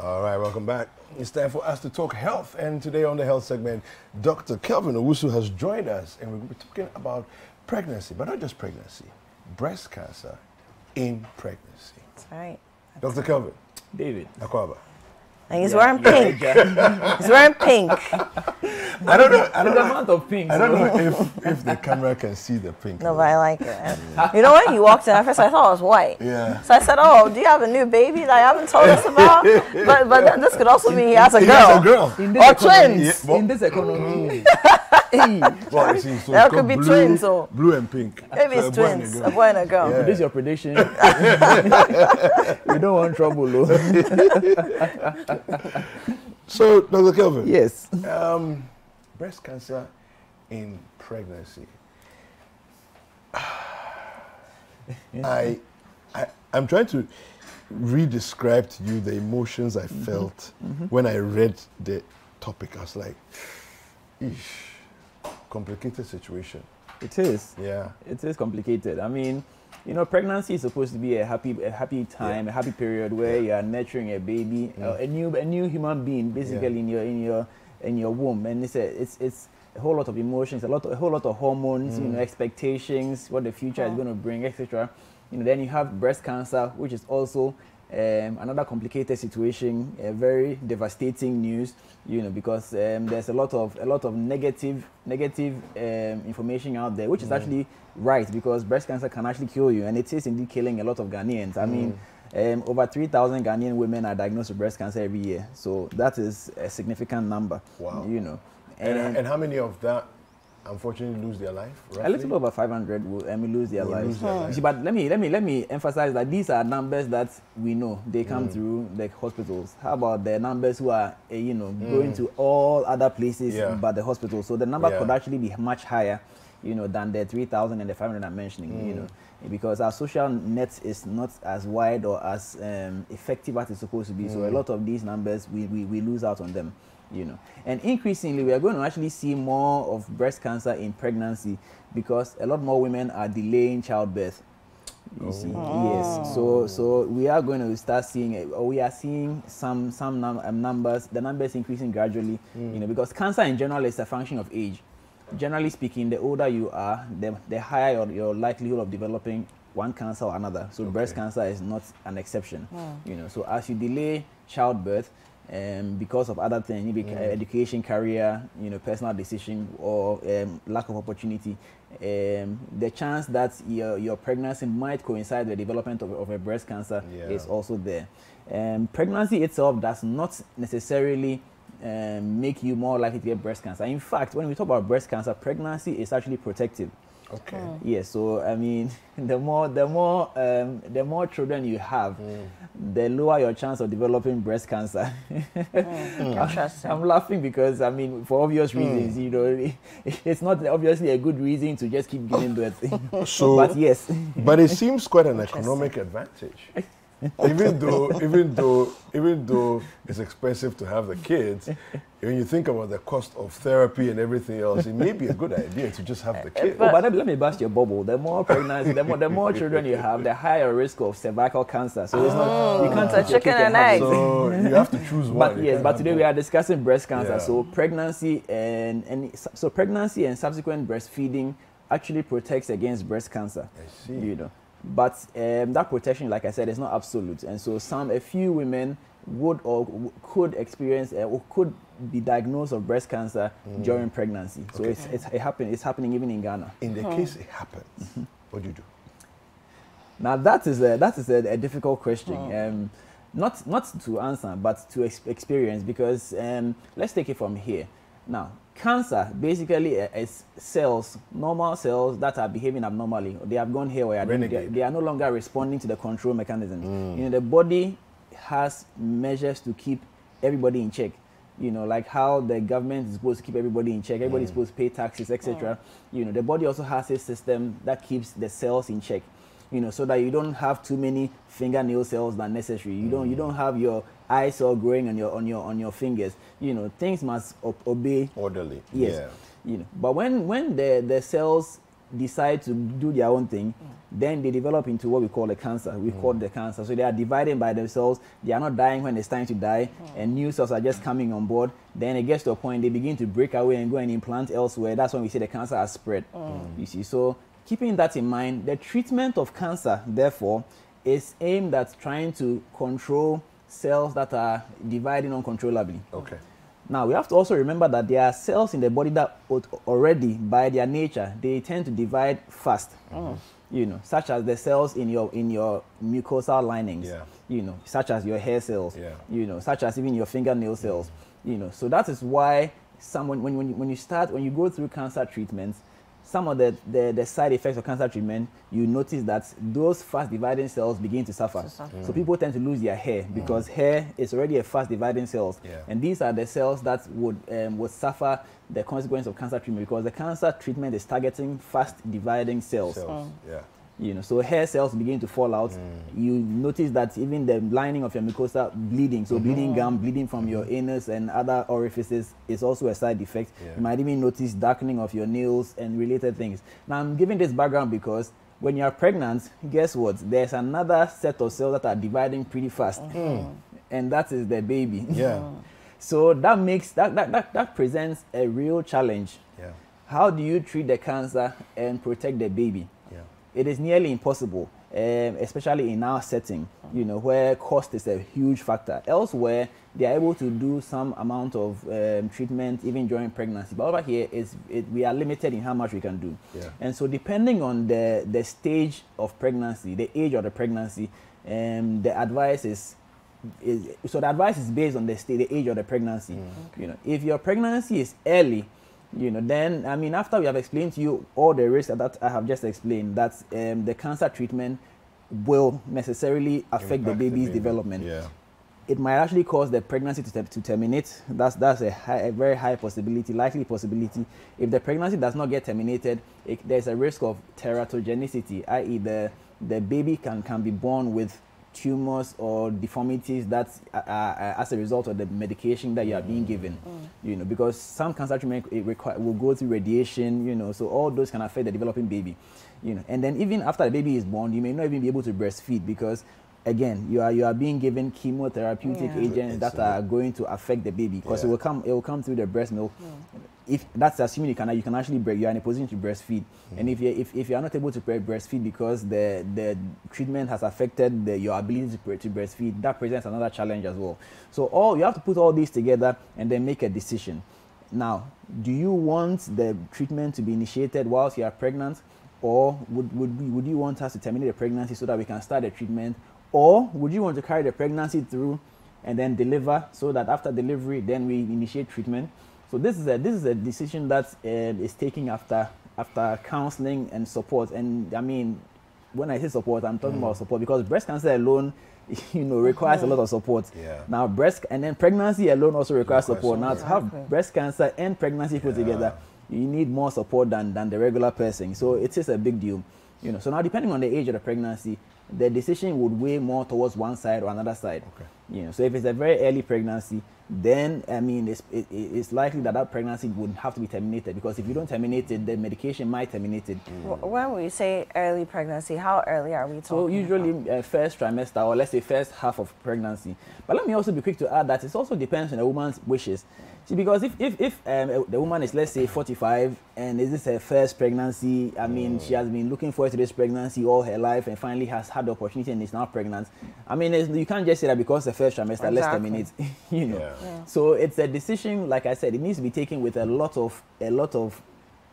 All right, welcome back. It's time for us to talk health, and today on the health segment, Dr. Kelvin Owusu has joined us, and we're going to be talking about pregnancy, but not just pregnancy, breast cancer in pregnancy. That's right. Dr. Kelvin. David. Akwaba. And he's wearing pink. He's wearing pink. I don't know. The amount of pink. I don't know if the camera can see the pink. No, but I like it. You know, when he walked in, at first I thought it was white. Yeah. So I said, "Oh, do you have a new baby that you haven't told us about?" But this could also mean he has a girl. He has a girl. Or twins. Yeah, In this economy. well, you see, so There it's could be blue, twins, so blue and pink. maybe So it's a boy and twins, a a girl. boy and a girl. Yeah. This is your prediction. We don't want trouble, though. So, Dr. Kelvin. Yes. Breast cancer in pregnancy. I'm trying to re-describe to you the emotions I felt when I read the topic. I was like, eesh, complicated situation. It is. Yeah. It is complicated. I mean, you know, pregnancy is supposed to be a happy time, a happy period where you are nurturing a baby, a new human being, basically in your womb, and it's a whole lot of emotions, a whole lot of hormones, you know, expectations, what the future is going to bring, etc. You know, then you have breast cancer, which is also another complicated situation, a very devastating news, you know, because there's a lot of negative information out there, which is actually right, because breast cancer can actually kill you, and it is indeed killing a lot of Ghanaians. I mean, over 3,000 Ghanaian women are diagnosed with breast cancer every year, so that is a significant number. Wow. You know, and how many of that unfortunately lose their life? Roughly? A little over 500 will lose their lives. Life. But let me emphasize that these are numbers that we know they come through the hospitals. How about the numbers who are going to all other places but the hospital? So the number could actually be much higher, you know, than the 3,000 and the 500 I'm mentioning. You know, because our social net is not as wide or as effective as it's supposed to be. So a lot of these numbers we lose out on them. You know, and increasingly we are going to actually see more of breast cancer in pregnancy because a lot more women are delaying childbirth. You see, yes. So we are going to start seeing, or we are seeing some numbers. The numbers increasing gradually. You know, because cancer in general is a function of age. Generally speaking, the older you are, the higher your likelihood of developing one cancer or another. So breast cancer is not an exception. You know, so as you delay childbirth, because of other things, maybe education, career, you know, personal decision, or lack of opportunity, the chance that your pregnancy might coincide with the development of a breast cancer is also there. Pregnancy itself does not necessarily make you more likely to get breast cancer. In fact, when we talk about breast cancer, pregnancy is actually protective. Okay. Yes. So I mean, the more children you have, the lower your chance of developing breast cancer. Interesting. I'm laughing because I mean, for obvious reasons, you know, it's not obviously a good reason to just keep giving birth. So, but yes. But it seems quite an economic advantage. even though it's expensive to have the kids, when you think about the cost of therapy and everything else, it may be a good idea to just have the kids. But let me burst your bubble. The more pregnancy, the more children you have, the higher risk of cervical cancer. So it's not, you can't It's a chicken and egg. So you have to choose one. But yes, but today we are discussing breast cancer. So pregnancy and subsequent breastfeeding actually protects against breast cancer. I see. You know. But that protection, like I said, is not absolute, and so a few women would or could experience or could be diagnosed of breast cancer during pregnancy. So it's happening even in Ghana. In the case it happens, what do you do? Now that is a difficult question, not to answer, but to experience, because let's take it from here. Now, cancer basically is cells, normal cells that are behaving abnormally. They have gone haywire. They are no longer responding to the control mechanisms. You know, the body has measures to keep everybody in check. You know, like how the government is supposed to keep everybody in check. Everybody is supposed to pay taxes, etc. You know, the body also has a system that keeps the cells in check. You know, so that you don't have too many fingernail cells than necessary. You don't have your eye cell growing on your fingers. You know, things must obey orderly. Yes. You know, but when the cells decide to do their own thing, then they develop into what we call a cancer. We call the cancer. So they are dividing by themselves. They are not dying when it's time to die, and new cells are just coming on board. Then it gets to a point they begin to break away and go and implant elsewhere. That's when we say the cancer has spread. You see, so keeping that in mind, the treatment of cancer, therefore, is aimed at trying to control cells that are dividing uncontrollably. Okay. Now, we have to also remember that there are cells in the body that already, by their nature, they tend to divide fast. You know, such as the cells in your mucosal linings. You know, such as your hair cells. You know, such as even your fingernail cells. You know, so that is why when you go through cancer treatments, some of the side effects of cancer treatment, you notice that those fast dividing cells begin to suffer. So people tend to lose their hair because hair is already a fast dividing cells. And these are the cells that would suffer the consequence of cancer treatment, because the cancer treatment is targeting fast dividing cells. You know, so hair cells begin to fall out. You notice that even the lining of your mucosa bleeding, so bleeding gum, bleeding from your anus and other orifices is also a side effect. You might even notice darkening of your nails and related things. Now, I'm giving this background because when you are pregnant, guess what? There's another set of cells that are dividing pretty fast, and that is the baby. So that makes that presents a real challenge. How do you treat the cancer and protect the baby? It is nearly impossible, especially in our setting, you know, where cost is a huge factor. Elsewhere, they are able to do some amount of treatment even during pregnancy. But over here, we are limited in how much we can do. And so depending on the stage of pregnancy, the age of the pregnancy, the advice is based on the age of the pregnancy. You know, if your pregnancy is early, you know, then, I mean, after we have explained to you all the risks that I have just explained, that the cancer treatment will necessarily affect the baby's development. It might actually cause the pregnancy to terminate. That's a very high possibility, likely possibility. If the pregnancy does not get terminated, there's a risk of teratogenicity, i.e. the baby can be born with tumors or deformities that as a result of the medication that you are being given. You know, because some cancer treatment will go through radiation, you know, so all those can affect the developing baby. You know, and then even after the baby is born, you may not even be able to breastfeed because, again, you are being given chemotherapeutic agents that are going to affect the baby, because it will come through the breast milk. If that's assuming you can actually you are in a position to breastfeed, and if you are not able to breastfeed because the treatment has affected your ability to breastfeed, that presents another challenge as well. So you have to put all these together and then make a decision. Now, do you want the treatment to be initiated whilst you are pregnant, or would you want us to terminate the pregnancy so that we can start the treatment, or would you want to carry the pregnancy through and then deliver, so that after delivery then we initiate treatment? So this is a decision that is taken after counseling and support. And I mean, when I say support, I'm talking about support, because breast cancer alone, you know, requires a lot of support. Now and then pregnancy alone also requires support. Now to have breast cancer and pregnancy put together, you need more support than the regular person. So it is a big deal. You know, so now depending on the age of the pregnancy, the decision would weigh more towards one side or another side. You know, so if it's a very early pregnancy, then I mean it's likely that pregnancy would have to be terminated, because if you don't terminate it, the medication might terminate it. When we say early pregnancy, how early are we talking? So usually first trimester, or let's say first half of pregnancy. But let me also be quick to add that it also depends on the woman's wishes. See, because if the woman is, let's say, 45 and is this her first pregnancy, I mean, she has been looking forward to this pregnancy all her life and finally has had the opportunity and is now pregnant. I mean, you can't just say that because the first trimester, let's terminate. You know, so it's a decision. Like I said, it needs to be taken with a lot of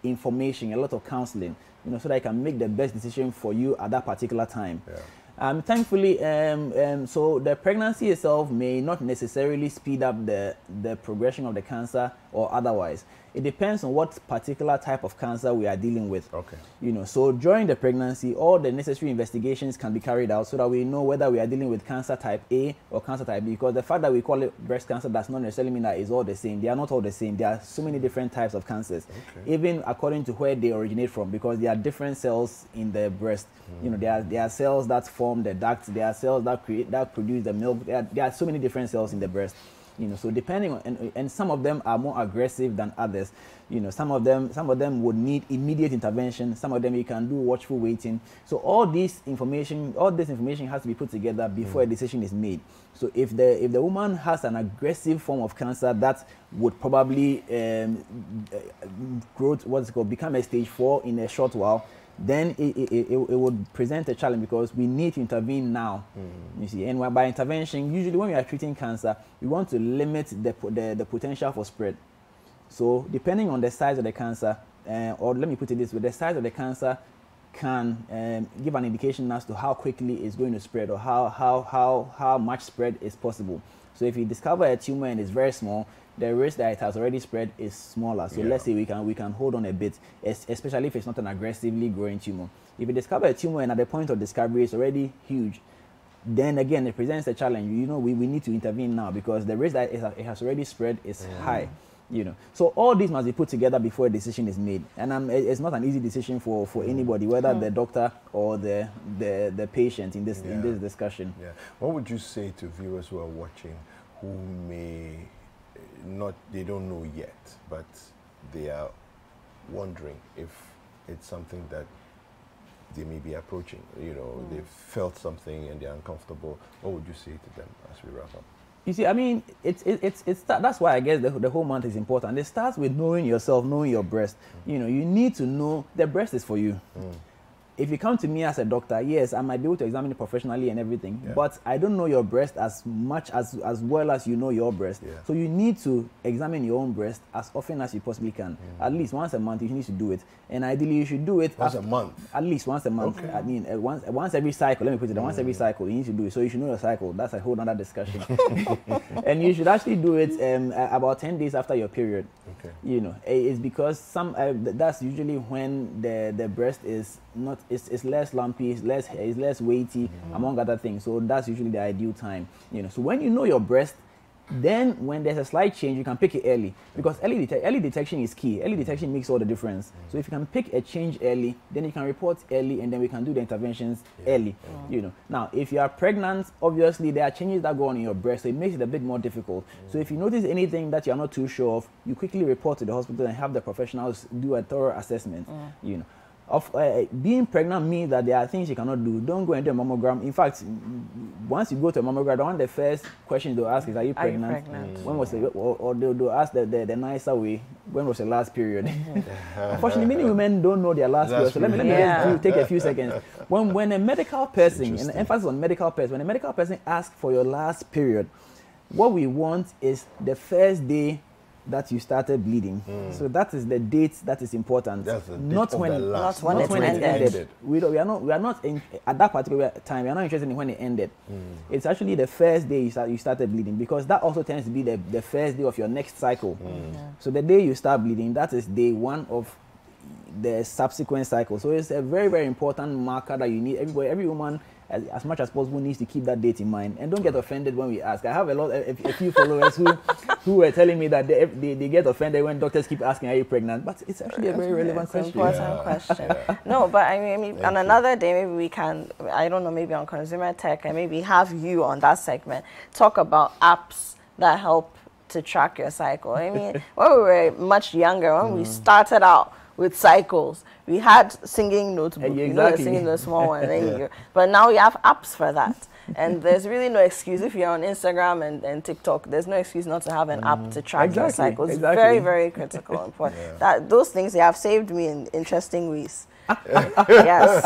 information, a lot of counseling, you know, so that I can make the best decision for you at that particular time. Thankfully, so the pregnancy itself may not necessarily speed up the progression of the cancer or otherwise. It depends on what particular type of cancer we are dealing with. You know, so during the pregnancy, all the necessary investigations can be carried out so that we know whether we are dealing with cancer type A or cancer type B, because the fact that we call it breast cancer does not necessarily mean that it's all the same. They are not all the same. There are so many different types of cancers, even according to where they originate from, because there are different cells in the breast. You know, there are cells that form the ducts, there are cells that produce the milk. There are so many different cells in the breast. You know, so depending on, and some of them are more aggressive than others. You know, some of them would need immediate intervention. Some of them you can do watchful waiting. So all this information has to be put together before a decision is made. So if the woman has an aggressive form of cancer that would probably become a stage 4 in a short while, then it would present a challenge, because we need to intervene now. You see, and by intervention, usually when we are treating cancer, we want to limit the potential for spread. So depending on the size of the cancer, or let me put it this way, the size of the cancer can give an indication as to how quickly it's going to spread, or how much spread is possible. So if you discover a tumor and it's very small, the risk that it has already spread is smaller. So let's say we can hold on a bit, especially if it's not an aggressively growing tumor. If you discover a tumor and at the point of discovery it's already huge, then again it presents a challenge. You know, we need to intervene now, because the risk that it has already spread is high. You know, so all these must be put together before a decision is made, and it's not an easy decision for anybody, whether the doctor or the patient in this discussion. Yeah. What would you say to viewers who are watching, who may they don't know yet, but they are wondering if it's something that they may be approaching? You know, they've felt something and they're uncomfortable. What would you say to them as we wrap up? You see, I mean, that's why I guess the whole month is important. It starts with knowing yourself, knowing your breast. You know, you need to know the breast is for you. If you come to me as a doctor, yes, I might be able to examine it professionally and everything, but I don't know your breast as much as well as you know your breast. So you need to examine your own breast as often as you possibly can. At least once a month, you need to do it. And ideally, you should do it once a month. At least once a month. Okay. I mean, once every cycle. Let me put it. Once every cycle, you need to do it. So you should know your cycle. That's a whole other discussion. And you should actually do it about 10 days after your period. Okay. You know, it's because that's usually when the breast is not. It's less lumpy, it's less weighty, among other things. So that's usually the ideal time. You know, so when you know your breast, then when there's a slight change, you can pick it early, because early detection is key. Early detection makes all the difference. So if you can pick a change early, then you can report early, and then we can do the interventions early. You know, now if you are pregnant, obviously there are changes that go on in your breast, so it makes it a bit more difficult. So if you notice anything that you are not too sure of, you quickly report to the hospital and have the professionals do a thorough assessment. You know. Being pregnant means that there are things you cannot do. Don't go and do a mammogram. In fact, once you go to a mammogram, one of the first questions they'll ask is, are you pregnant? When was it? Or they'll ask the nicer way, when was the last period? Unfortunately, many women don't know their last period. So let me just take a few seconds. When a medical person, and emphasis on medical person, when a medical person asks for your last period, what we want is the first day that you started bleeding. So that is the date that is important. That's the date not when it ended. We are not at that particular time. We are not interested in when it ended. It's actually the first day you started bleeding, because that also tends to be the first day of your next cycle. So the day you start bleeding, that is day 1 of the subsequent cycle. So it's a very, very important marker that you need. Every woman, as much as possible, needs to keep that date in mind. And don't get offended when we ask. I have a few followers who were telling me that they get offended when doctors keep asking, are you pregnant? But it's actually a very relevant question. Important question. No, but I mean, on another day, maybe we can, I don't know, maybe on Consumer Tech, and maybe have you on that segment talk about apps that help to track your cycle. I mean, when we were much younger, when we started out with cycles, we had singing notebook, you know, singing the small one, but now we have apps for that. And there's really no excuse. If you're on Instagram and TikTok, there's no excuse not to have an app to track your cycles. It's very, very critical and important. That those things, they have saved me in interesting ways. Yes.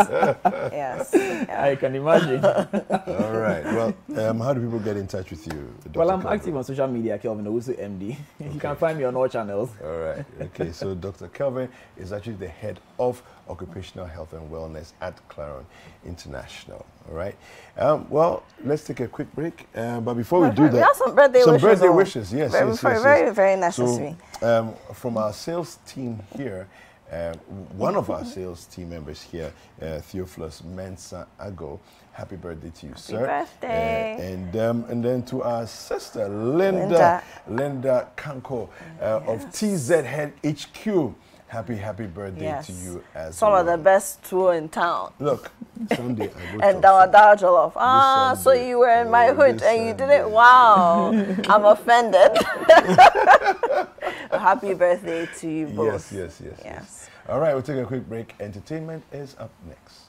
I can imagine. All right. Well, how do people get in touch with you, Dr. Well, I'm Kelvin? active on social media, Kelvin Owusu MD. You can find me on all channels. All right. Okay. So Dr. Kelvin is actually the head of occupational health and wellness at Claron International. All right. Well, let's take a quick break. But before we do that, we have some birthday wishes. Yes. Very, very necessary. So, from our sales team here, one of our sales team members here, Theophilus Mensah Ago, happy birthday to you, sir. Happy birthday. And then to our sister, Linda Kanko of TZ Head HQ. happy birthday to you as some well. of the best tour in town. Look, Sunday I go and Dawa Jollof. Ah, so you were in my hood and you did it. Wow, I'm offended. Happy birthday to you both. Yes. All right, we'll take a quick break. Entertainment is up next.